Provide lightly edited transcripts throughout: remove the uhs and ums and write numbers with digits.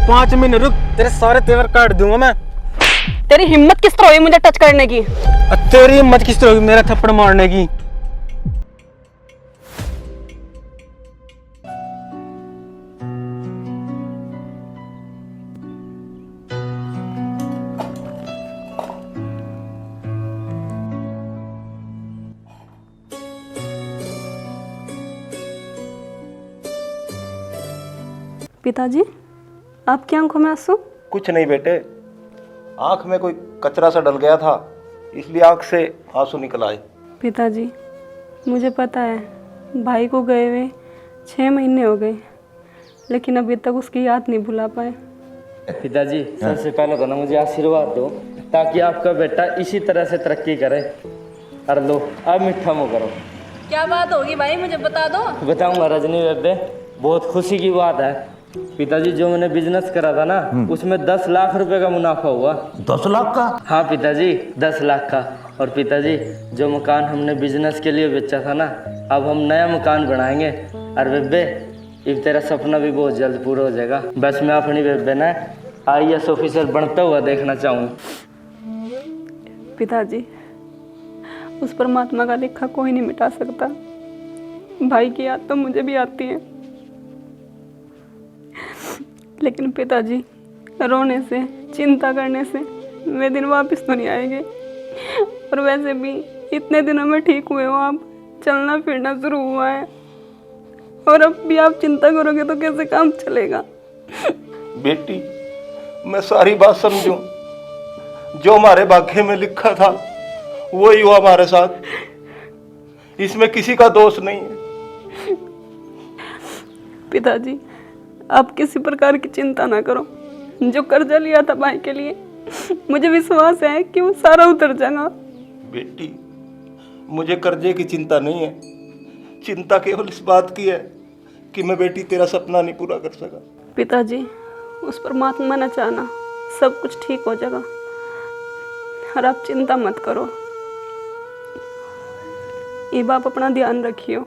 5 महीने रुक, तेरे सारे तेवर काट दूंगा मैं। तेरी हिम्मत किस तरह हुई मुझे टच करने की? तेरी हिम्मत किस तरह होगी मेरा थप्पड़ मारने की? पिताजी, आपकी आंखों में आंसू? कुछ नहीं बेटे, आंख में कोई कचरा सा डल गया था, इसलिए आंख से आंसू निकल आए। पिताजी, मुझे पता है भाई को गए हुए 6 महीने हो गए, लेकिन अभी तक उसकी याद नहीं भुला पाए। पिताजी, सबसे पहले तो ना मुझे आशीर्वाद दो ताकि आपका बेटा इसी तरह से तरक्की करे। और लो, अब मीठा मुँह करो। क्या बात होगी भाई, मुझे बता दो। बताऊंगा रजनी बेबे, बहुत खुशी की बात है। पिताजी, जो मैंने बिजनेस करा था ना, उसमें 10 लाख रुपए का मुनाफा हुआ। 10 लाख का? हाँ पिताजी, 10 लाख का। और पिताजी, जो मकान हमने बिजनेस के लिए बेचा था ना, अब हम नया मकान बनाएंगे। और बेबे, अब तेरा सपना भी बहुत जल्द पूरा हो जाएगा। बस मैं अपनी बेबे ना IAS ऑफिसर बनता हुआ देखना चाहूँ। पिताजी, उस परमात्मा का लिखा कोई नहीं मिटा सकता। भाई की याद तो मुझे भी आती है, लेकिन पिताजी, रोने से, चिंता करने से वे दिन वापस तो नहीं आएंगे। और वैसे भी इतने दिनों में ठीक हुए हो आप, चलना फिरना शुरू हुआ है, और अब भी आप चिंता करोगे तो कैसे काम चलेगा? बेटी, मैं सारी बात समझूं, जो हमारे भाग्य में लिखा था वही हुआ हमारे साथ, इसमें किसी का दोष नहीं है। पिताजी, आप किसी प्रकार की चिंता ना करो। जो कर्जा लिया था भाई के लिए, मुझे विश्वास है कि वो सारा उतर जाएगा। बेटी, मुझे कर्जे की चिंता नहीं है, चिंता केवल इस बात की है कि मैं बेटी तेरा सपना नहीं पूरा कर सका। पिताजी, उस परमात्मा न चाहना सब कुछ ठीक हो जाएगा, और आप चिंता मत करो। ये आप अपना ध्यान रखियो,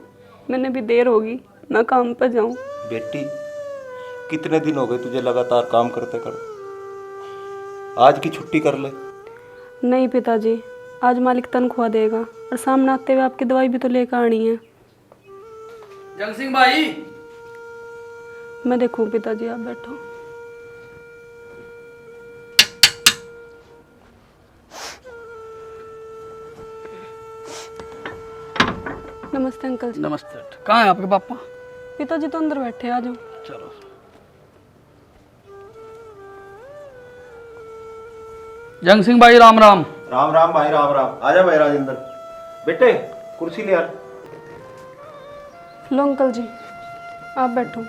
मैंने भी देर होगी, मैं काम पर जाऊं। बेटी, कितने दिन हो गए तुझे लगातार काम करते कर, आज की छुट्टी कर ले। नहीं पिताजी, आज मालिक तनख्वाह देगा, और सामने आते हुए आपकी दवाई भी तो लेकर आनी है। जंग सिंह भाई, मैं देखूं पिताजी, आप बैठो। नमस्ते अंकल जी। नमस्ते। कहाँ है आपके पापा? पिताजी तो अंदर बैठे, आ जाओ। चलो। जंग सिंह भाई, राम राम। राम राम भाई, राम राम। आजा भाई राजेंद्र, बेटे कुर्सी ले यार। लो अंकल जी, आप बैठो।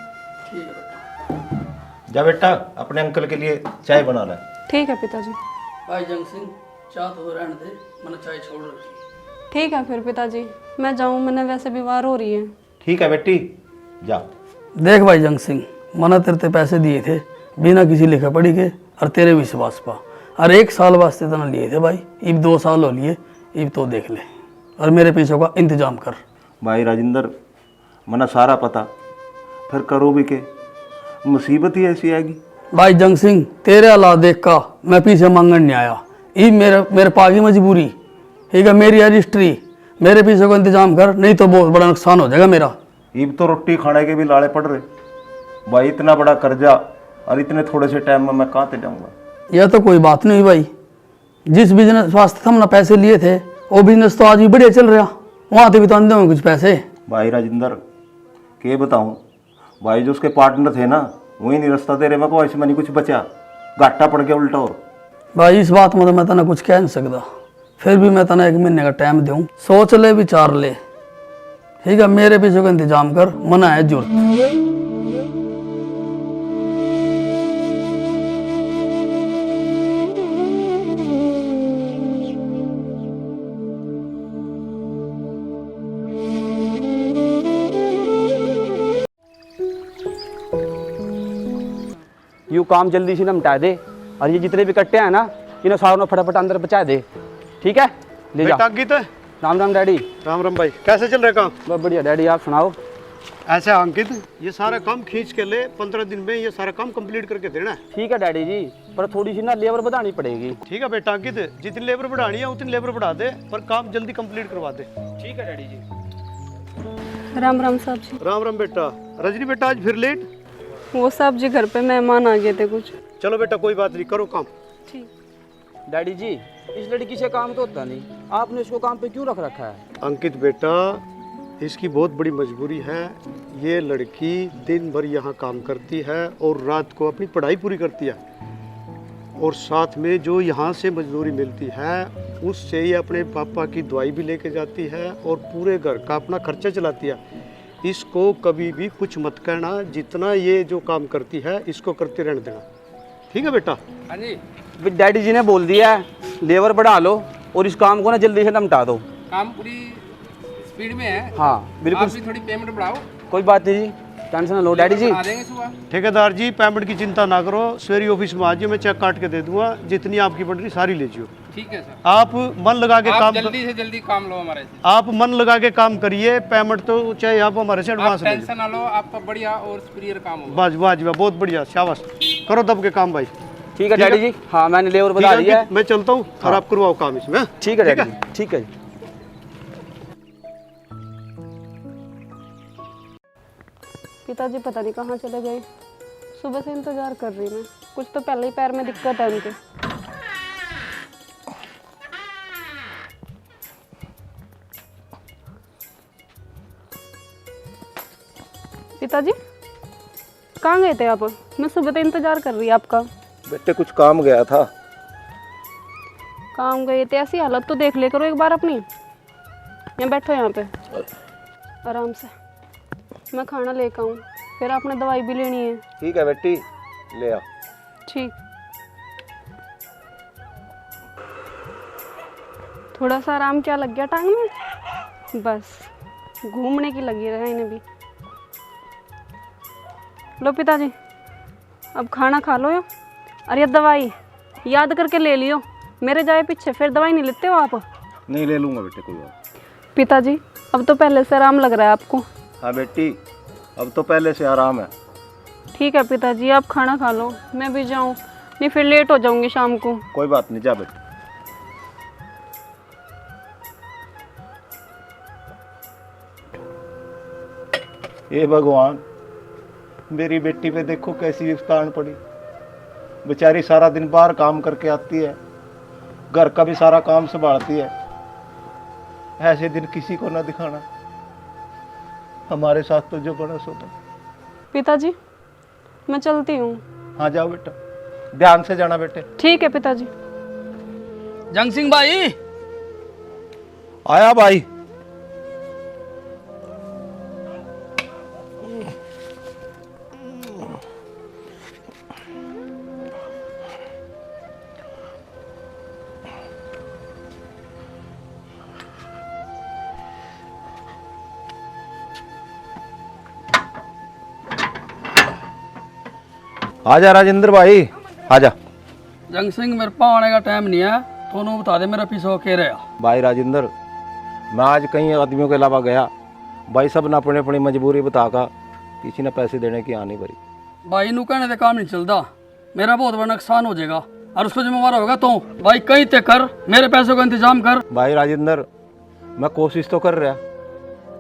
जा बेटा, अपने अंकल के लिए चाय बना ले। ठीक है पिताजी। भाई जंग सिंह, चाह तो रहने दे, मैंने चाय छोड़ रखी। ठीक है फिर पिताजी, मैं जाऊँ, मैंने वैसे बीमार हो रही है। ठीक है बेटी, जा। देख भाई जंग सिंह, मैंने तेरे ते पैसे दिए थे बिना किसी लिखा पढ़ी के और तेरे विश्वास पा, और 1 साल वास्ते तो ना लिए थे भाई, अब 2 साल हो लिए, अब तो देख ले और मेरे पैसों का इंतजाम कर। भाई राजेंद्र, मना सारा पता, फिर करो भी के, मुसीबत ही ऐसी आएगी। भाई जंग सिंह, तेरे हालात देख का मैं पीछे मांगन नहीं आया, ये मेरे पास की मजबूरी, ठीक है, मेरी रजिस्ट्री, मेरे पीछे को इंतजाम कर, नहीं तो बहुत बड़ा नुकसान हो जाएगा मेरा। ईब तो रोटी खाने के भी लाड़े पड़ रहे भाई, इतना बड़ा कर्जा और इतने थोड़े से टाइम में मैं कहाँ से जाऊँगा। यह तो कोई बात नहीं भाई, जिस बिजनेस वास्ते हमने पैसे लिए थे वो बिजनेस तो आज भी बढ़िया चल रहा, वहाँ से भी तो आंदे होंगे कुछ पैसे। भाई राजेंद्र, के बताऊँ भाई, जो उसके पार्टनर थे ना, वही नहीं रास्ता दे रहे मेरे को, ऐसे में नहीं कुछ बचा, घाटा पड़ गया उल्टा। और भाई इस बात में तो मैं तना कुछ कह नहीं सकता, फिर भी मैं तना 1 महीने का टाइम दूँ, सोच ले, विचार ले, ठीक है, मेरे पीछे का इंतजाम कर, मना है जरूरत। यू काम जल्दी से निपटा दे, और ये जितने भी कट्टे हैं ना, इन्हें सारों फटाफट अंदर पहुंचा दे, ठीक है? ले जा। गीत है। राम राम डैडी। राम राम भाई, कैसे चल रहे काम? बहुत बढ़िया डैडी, आप सुनाओ। ऐसे अंकित, ये सारा काम खींच के ले, 15 दिन में ये सारा काम कंप्लीट करके देना है। ठीक है डैडी जी, पर थोड़ी सी ना लेबर बढ़ानी पड़ेगी। ठीक है बेटा अंकित, जितनी लेबर बढ़ानी है उतनी लेबर बढ़ा दे, पर काम जल्दी कंप्लीट करवा दे। ठीक है डैडी जी। राम राम साहब जी। राम राम बेटा। रजनी बेटा आज फिर लेट? वो साहब जी घर पे मेहमान आ गए थे कुछ। चलो बेटा कोई बात नहीं, करो काम। ठीक। डैडी जी, इस लड़की से काम तो होता नहीं, आपने इसको काम पे क्यों रख रखा है? अंकित बेटा, इसकी बहुत बड़ी मजबूरी है। ये लड़की दिन भर यहाँ काम करती है और रात को अपनी पढ़ाई पूरी करती है, और साथ में जो यहाँ से मजदूरी मिलती है उससे ये अपने पापा की दवाई भी लेके जाती है और पूरे घर का अपना खर्चा चलाती है। इसको कभी भी कुछ मत कहना, जितना ये जो काम करती है इसको करते रहने देना। ठीक है बेटा? हाँ जी। डैडी जी ने बोल दिया है लेबर बढ़ा लो और इस काम को ना जल्दी से निपटा दो। काम पूरी स्पीड में है। हाँ बिल्कुल। आप भी थोड़ी पेमेंट बढ़ाओ। कोई बात नहीं जी, टेंशन ना लो डैडी जी। आ देंगे सुबह। ठेकेदार जी पेमेंट की चिंता ना करो, सवेरी ऑफिस में आ जाइए, मैं चेक काट के दे दूंगा, जितनी आपकी बन रही सारी ले जियो। ठीक है सर। आप मन लगा के आप काम जल्दी से जल्दी काम लो हमारे से। आप मन लगा के काम करिए, पेमेंट तो चाहे आप हमारे से आप एडवांस ले टेंशन ना लो, आपका बढ़िया और सुपीरियर काम होगा। बस वाह जी वाह, बहुत बढ़िया, शाबाश। करो दब के काम भाई। ठीक है डैडी जी। हाँ मैंने लेबर बढ़ा ठीक है दिया है। अंकित, मैं चलता हूँ और आप करवाओ काम इसमें। ठीक है डैडी जी, ठीक है जी। पिताजी पता नहीं कहाँ चले गए, सुबह से इंतजार कर रही मैं। कुछ तो पहले ही पैर में दिक्कत है उनके। पिताजी कहाँ गए थे आप? मैं सुबह से इंतजार कर रही आपका। बेटे कुछ काम गया था। काम गए थे? ऐसी हालत तो देख ले करो एक बार अपनी। यहाँ बैठो यहाँ पे आराम से, मैं खाना लेकर आऊँ, फिर आपने दवाई भी लेनी है। ठीक है बेटी, ले आ। ठीक। थोड़ा सा आराम क्या लग गया टांग में? बस घूमने की लगी रहा इन्हें भी। लो पिताजी, अब खाना खा लो। अरे दवाई याद करके ले लियो, मेरे जाए पीछे फिर दवाई नहीं लेते हो आप। नहीं ले लूँगा बेटे, कोई बात। पिताजी अब तो पहले से आराम लग रहा है आपको? हाँ बेटी, अब तो पहले से आराम है। ठीक है पिताजी, आप खाना खा लो, मैं भी जाऊँ, नहीं फिर लेट हो जाऊंगी शाम को। कोई बात नहीं, जा बेटे। हे भगवान, मेरी बेटी पे देखो कैसी विपतान पड़ी। बेचारी सारा दिन बाहर काम करके आती है, घर का भी सारा काम संभालती है। ऐसे दिन किसी को ना दिखाना, हमारे साथ तो जो बड़ा सोता। पिताजी मैं चलती हूँ। हाँ जाओ बेटा, ध्यान से जाना बेटे। ठीक है पिताजी। जंग सिंह भाई। आया भाई। आजा राजेंद्र भाई, आजा। जंग सिंह मेरे पास आने का टाइम नहीं है, दोनों बता दे मेरा पीछा के रहा। भाई राजेंद्र, मैं आज कई आदमियों के अलावा गया, भाई सब ने अपनी अपनी मजबूरी बताकर किसी ने पैसे देने की आनी भरी। भाई नू कहने से काम नहीं चलता, मेरा बहुत बड़ा नुकसान हो जाएगा और उसको जिम्मेवार होगा तो। भाई कहीं ते कर, मेरे पैसों का इंतजाम कर। भाई राजेंद्र, मैं कोशिश तो कर रहा।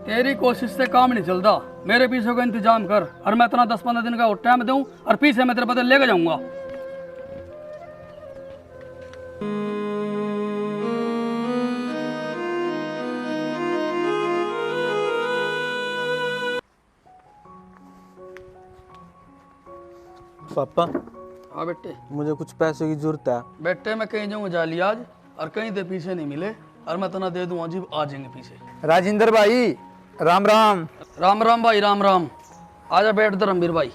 तेरी कोशिश से काम नहीं चलता, मेरे पीछे का इंतजाम कर और मैं इतना 10-15 दिन का और टाइम दूं और पीछे मैं तेरे बदले लेके जाऊंगा। पापा हाँ बेटे। मुझे कुछ पैसों की जरूरत है। बेटे मैं कहीं जाऊँगा जाली आज और कहीं ते पीछे नहीं मिले और मैं तना दे दूँ अजीब आ जाएंगे पीछे। राजेंद्र भाई राम राम। राम राम भाई, राम राम। आजा बैठ धर्मवीर भाई।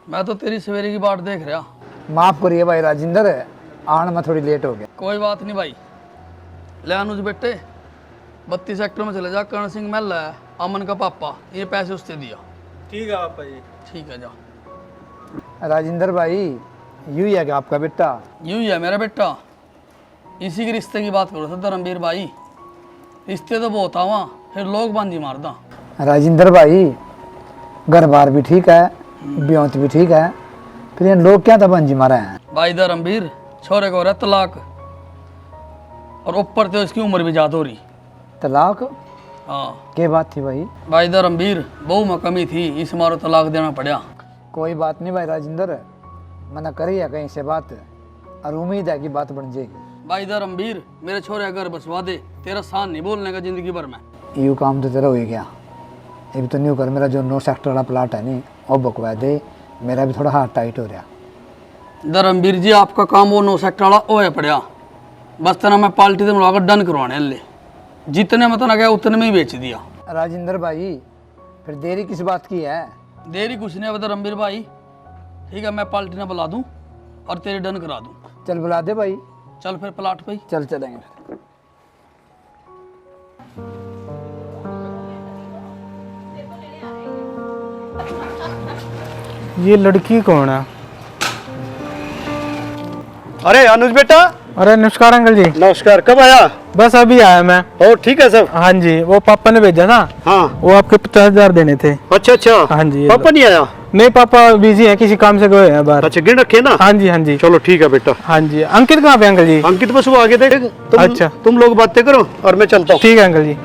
मैं तो तेरी सवेरे की बाट देख रहा। माफ करिए भाई राजेंद्र, आने में थोड़ी लेट हो गया। कोई बात नहीं भाई। ले अनुज बेटे 32 सेक्टर में चले जा, कर्ण सिंह महल है अमन का पापा, ये पैसे उससे दिया। ठीक है पापा जी। ठीक है जा। राजेंद्र भाई यूं ही है कि आपका बेटा? यूं ही है मेरा बेटा, इसी के रिश्ते की बात करो था धर्मवीर भाई। रिश्ते तो बहुत आवा फिर लोग बांधी मारदा। राजेंद्र भाई घर बार भी ठीक है, ब्योंत भी ठीक है, फिर ये लोग क्या तबंजी मारे हैं? भाई धर्मवीर, छोरे को हो रहा है तलाक, और ऊपर तो इसकी उम्र भी ज्यादा हो रही। तलाक? हाँ क्या बात थी भाई? भाई धर्मवीर, बहू में कमी थी, इस मारो तलाक देना पड़ा। कोई बात नहीं भाई राजेंद्र, मना करी है कहीं से बात, और उम्मीद है कि बात बन जाएगी। भाई धर्मवीर, मेरे छोरे घर बसवा दे, तेरा सान नहीं बोलने का जिंदगी भर में। यू काम तो तेरा हो ही गया। ये भी तो न्यू कर, मेरा जो 9 सेक्टर वाला प्लाट है नहीं वो बकवा दे, मेरा भी थोड़ा हाथ टाइट हो रहा। धर्मवीर जी, आपका काम वो 9 सेक्टर वाला ओ है पड़ा, बस तना मैं पार्टी से मिलाकर डन करवाने ले, जितने में तना गया उतने में ही बेच दिया। राजेंद्र भाई फिर देरी किस बात की है? देरी कुछ नहीं है धर्मवीर भाई, ठीक है मैं पार्टी ने बुला दूं और तेरे डन करा दूं। चल बुला दे भाई। चल फिर प्लाट पे ही। चल चलेंगे फिर। ये लड़की कौन है? अरे अनुज बेटा। अरे नमस्कार अंकल जी। नमस्कार, कब आया? बस अभी आया मैं। और ठीक है सब? हाँ जी, वो पापा ने भेजा था। हाँ। वो आपके 50,000 देने थे। अच्छा अच्छा। हाँ जी। पापा नहीं आया? नहीं, पापा बिजी हैं, किसी काम से गए हैं बाहर। अच्छा, गिन रखे ना? हाँ जी हाँ जी। चलो ठीक है बेटा। हाँ जी। अंकित कहाँ पे अंकल जी? अंकित बस वो आगे देख। अच्छा। तुम लोग बातें करो और मैं चलता हूँ। ठीक है अंकल जी।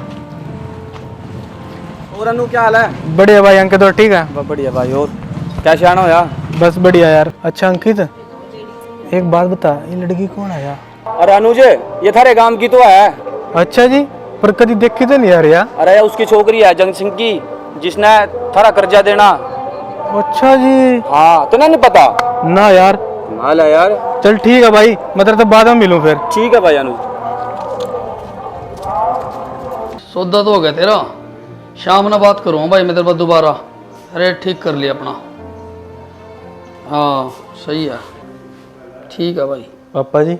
और अनु क्या हाल है? बढ़िया भाई। अंकित और ठीक है? बढ़िया भाई। और क्या शान हो यार? बस बढ़िया यार। अच्छा अंकित, एक बात बता, ये लड़की कौन है यार? अरे अनुज, ये थारे गांव की तो है। अच्छा जी, पर कभी देखी तो नहीं यार यार। अरे उसकी छोकरी है जंग सिंह की, जिसने थारा कर्जा देना। अच्छा जी। हाँ, तो नहीं पता ना यार। हाल है यार। चल ठीक है भाई, मतलब तो बाद में मिलूं फिर। ठीक है भाई अनुज। सौदा तो हो गया तेरा, शाम में बात करूँगा भाई मैं तेरे पास दोबारा, रेट ठीक कर लिया अपना। हाँ सही है, ठीक है भाई। पापा जी।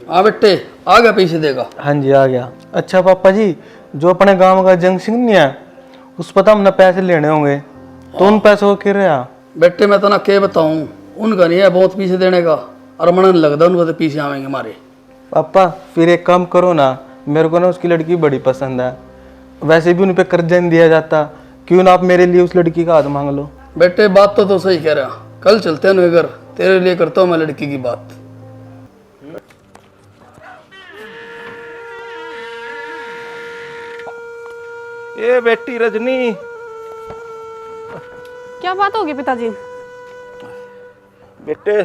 हाँ बेटे, आ गया पैसे देगा? हाँ जी आ गया। अच्छा पापा जी, जो अपने गांव का जंग सिंह नहीं है, उस पता हमने पैसे लेने होंगे, तो उन पैसों को क्या रहा? बेटे मैं तना क्या बताऊँ, उनका नहीं है बहुत पीछे देने का, और मन लगता उनको तो पीछे आवेंगे हमारे। पापा फिर एक काम करो ना, मेरे को ना उसकी लड़की बड़ी पसंद है, वैसे भी उन पर कर्जा नहीं दिया जाता, क्यों ना आप मेरे लिए उस लड़की का हाथ मांग लो। बेटे बात तो सही कह रहा, कल चलते हैं घर, तेरे लिए करता हूँ मैं लड़की की बात। ये बेटी रजनी। क्या बात होगी पिताजी? बेटे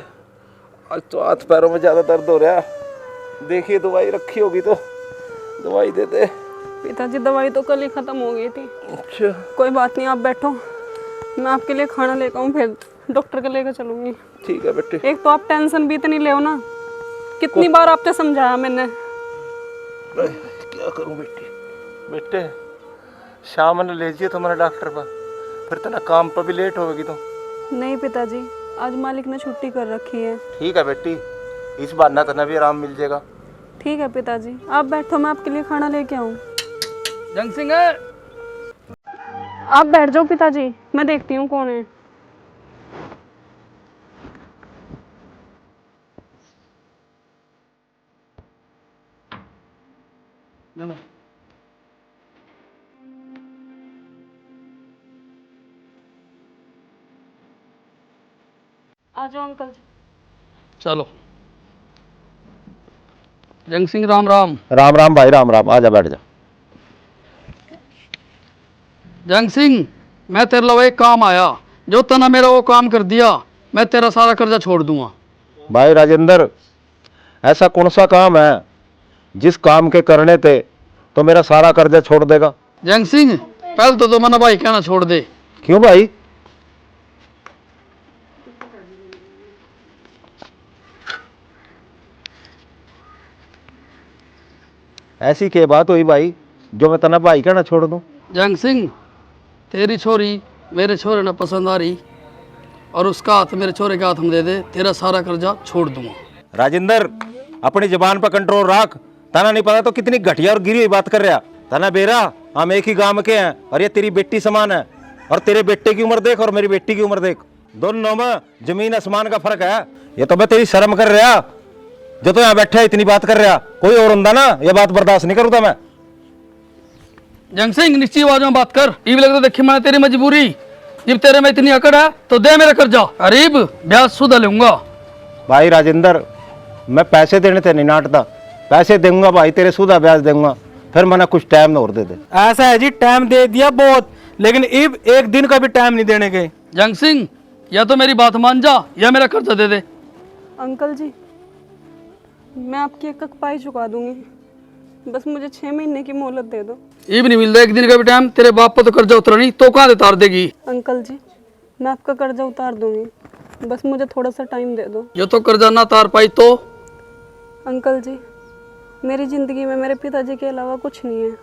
आज तो हाथ पैरों में ज्यादा दर्द हो रहा है, देखिए दवाई रखी होगी तो दवाई दे दे। पिताजी दवाई तो कल ही खत्म हो गई थी। अच्छा कोई बात नहीं, आप बैठो, मैं आपके लिए खाना लेकर आऊँ, फिर डॉक्टर के लेकर चलूंगी। ठीक है बेटे। एक तो आप टेंशन भी इतनी ले ना, कितनी बार आपने समझाया मैंने। क्या करूं बेटी? बेटे शाम में ले जाइए तुम्हारे डॉक्टर पर, फिर तो ना काम पर भी लेट होगी तो। नहीं पिताजी, आज मालिक ने छुट्टी कर रखी है। ठीक है बेटी, इस बार ना तना भी आराम मिल जाएगा। ठीक है पिताजी, आप बैठो, मैं आपके लिए खाना लेके आऊँ। जंग सिंह, आप बैठ जाओ पिताजी, मैं देखती हूँ कौन है। आ जाओ अंकल जी। चलो। जंग सिंह राम राम। राम राम भाई, राम राम। आजा बैठ जा। जंग सिंह, मैं तेरे लिए एक काम आया, जो तना मेरा वो काम कर दिया, मैं तेरा सारा कर्जा छोड़ दूंगा। भाई राजेंद्र, ऐसा कौन सा काम है जिस काम के करने थे तो मेरा सारा कर्जा छोड़ देगा? जंग सिंह, पहले तो मना भाई कहना छोड़ दे। क्यों भाई? ऐसी क्या बात हुई भाई जो मैं तना भाई कहना छोड़ दूं? जंग सिंह, तेरी छोरी मेरे छोरे ने पसंद आ रही, और उसका हाथ मेरे छोरे के हाथ में दे दे, तेरा सारा कर्जा छोड़ दूंगा। राजेंद्र, अपनी जबान पर कंट्रोल रख। तना नहीं पता तो कितनी घटिया और गिरी हुई बात कर रहा। तना बेरा, हम एक ही गांव के हैं और ये तेरी बेटी समान है, और तेरे बेटे की उम्र देख और मेरी बेटी की उम्र देख, दोनों में जमीन आसमान का फर्क है। ये तो मैं तेरी शर्म कर रहा जो तो यहाँ बैठा इतनी बात कर रहा, कोई और होता ना ये बात बर्दाश्त नहीं करूँगा मैं। जंग सिंह निश्चित आवाज में बात कर। इब लगता देखी मैंने तेरी मजबूरी, जब तेरे में इतनी अकड़ है तो दे मेरा कर्जा, अरीब ब्याज सुधा लूंगा। भाई राजेंद्र, मैं पैसे देने थे नहीं नाटता, पैसे दूंगा भाई, तेरे सूदा ब्याज दूंगा, फिर मैंने कुछ टाइम और दे दे। ऐसा है जी, टाइम दे दिया बहुत, लेकिन इब एक दिन का भी टाइम नहीं देने के। जंग सिंह या तो मेरी बात मान जा या मेरा कर्जा दे दे। अंकल जी, मैं आपकी एक पाई चुका दूंगी, बस मुझे 6 महीने की मोहलत दे दो। इब नहीं मिलता एक दिन का भी टाइम, तेरे बाप पर तो कर्जा उतरा नहीं तो कहाँ उतार देगी। अंकल जी, मैं आपका कर्जा उतार दूंगी, बस मुझे थोड़ा सा टाइम दे दो। ये तो कर्जा ना उतार पाई तो? अंकल जी, मेरी ज़िंदगी में मेरे पिताजी के अलावा कुछ नहीं है।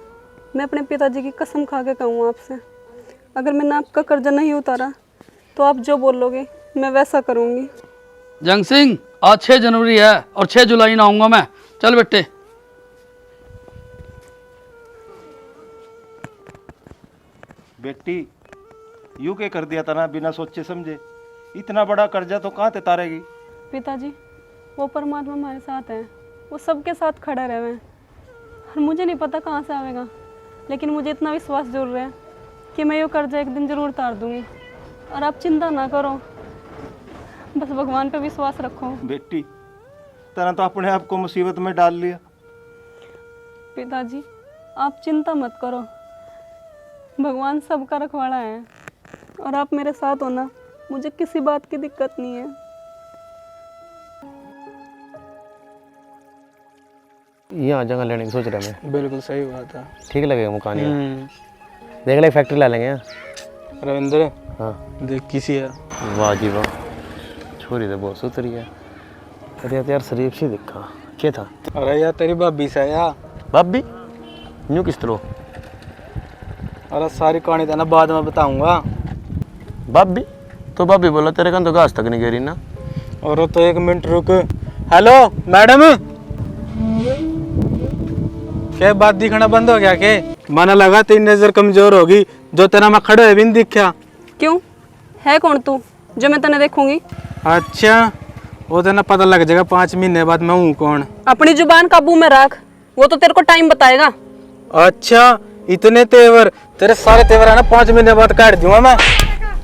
मैं अपने पिताजी की कसम खा के कहूँ आपसे, अगर मैंने आपका कर्जा नहीं उतारा तो आप जो बोलोगे मैं वैसा करूँगी। जंग सिंह आज 6 जनवरी है और 6 जुलाई ना आऊंगा मैं, चल बेटे। बेटी यूं के कर दिया था ना बिना सोचे समझे, इतना बड़ा कर्जा तो कहाँ ते तारेगी। पिताजी, वो परमात्मा हमारे साथ है, वो सबके साथ खड़ा रहे और मुझे नहीं पता कहाँ से आवेगा, लेकिन मुझे इतना विश्वास जरूर है कि मैं ये कर्जा एक दिन ज़रूर उतार दूंगी। और आप चिंता ना करो, बस भगवान पे विश्वास रखो। बेटी तेरा तो अपने आप को मुसीबत में डाल लिया। पिताजी, आप चिंता मत करो, भगवान सबका रखवाला है और आप मेरे साथ हो ना, मुझे किसी बात की दिक्कत नहीं है। यहाँ जगह लेने की सोच रहे हैं। बिल्कुल सही बात है। ठीक लगेगा मकान यहाँ, देख ले फैक्ट्री ला लेंगे यहाँ। रविंद्र, हाँ देख किसी है। वाह जी वाह, छोरी तो बहुत सुथरी है। अरे यार शरीफ सी दिखा, क्या था? अरे यार तेरी भाभी से यार। भाभी यूँ किस तरह? अरे सारी कहानी था ना, बाद में बताऊंगा। भाभी तो भाभी बोला तेरे का तो घास तक नहीं गिरी ना। और तो 1 मिनट रुक। हेलो मैडम, क्या बात दिखना बंद हो गया के? माना लगा तेरी नजर कमजोर होगी, जो तेरा मैं खड़े हुए भी नहीं दिखा। क्यों, है कौन तू जो मैं तने देखूंगी? अच्छा, वो तो ना पता लग जाएगा 5 महीने बाद मैं हूँ कौन। अपनी जुबान काबू में रख, वो तो तेरे को टाइम बताएगा। अच्छा, इतने तेवर, तेरे सारे तेवर है ना 5 महीने बाद काट दूंगा मैं।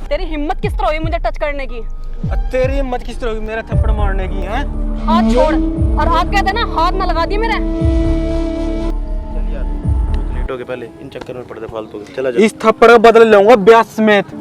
तेरी हिम्मत किस तरह हुई मुझे टच करने की? तेरी हिम्मत किस तरह होगी मेरा थप्पड़ मारने की है? हाथ छोड़, और हाथ कहते ना, हाथ ना लगा दिए मेरे। लेट हो गए, पहले इन चक्कर में पड़ते फालतू के। चला जा। इस थप्पड़ का बदला लूंगा ब्याज समेत।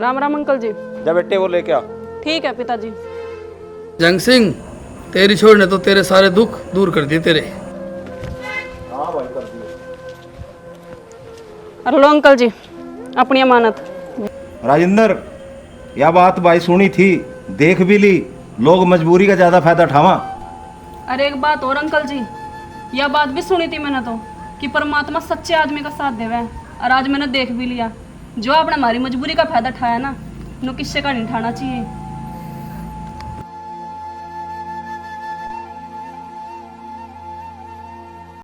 राम राम अंकल जी। जा बेटे वो लेके आ। ठीक है पिताजी। जंग सिंह, तेरी छोड़ ने तो तेरे सारे दुख दूर कर दिए तेरे। और लो अंकल जी अपनी अमानत। राजेंद्र, यह बात भाई सुनी थी, देख भी ली, लोग मजबूरी का ज्यादा फायदा उठावा। अरे एक बात और अंकल जी, यह बात भी सुनी थी मैंने तो कि परमात्मा सच्चे आदमी का साथ देवे, और आज मैंने देख भी लिया, जो आपने हमारी मजबूरी का फायदा उठाया ना, नो किस्से का नहीं उठाना चाहिए।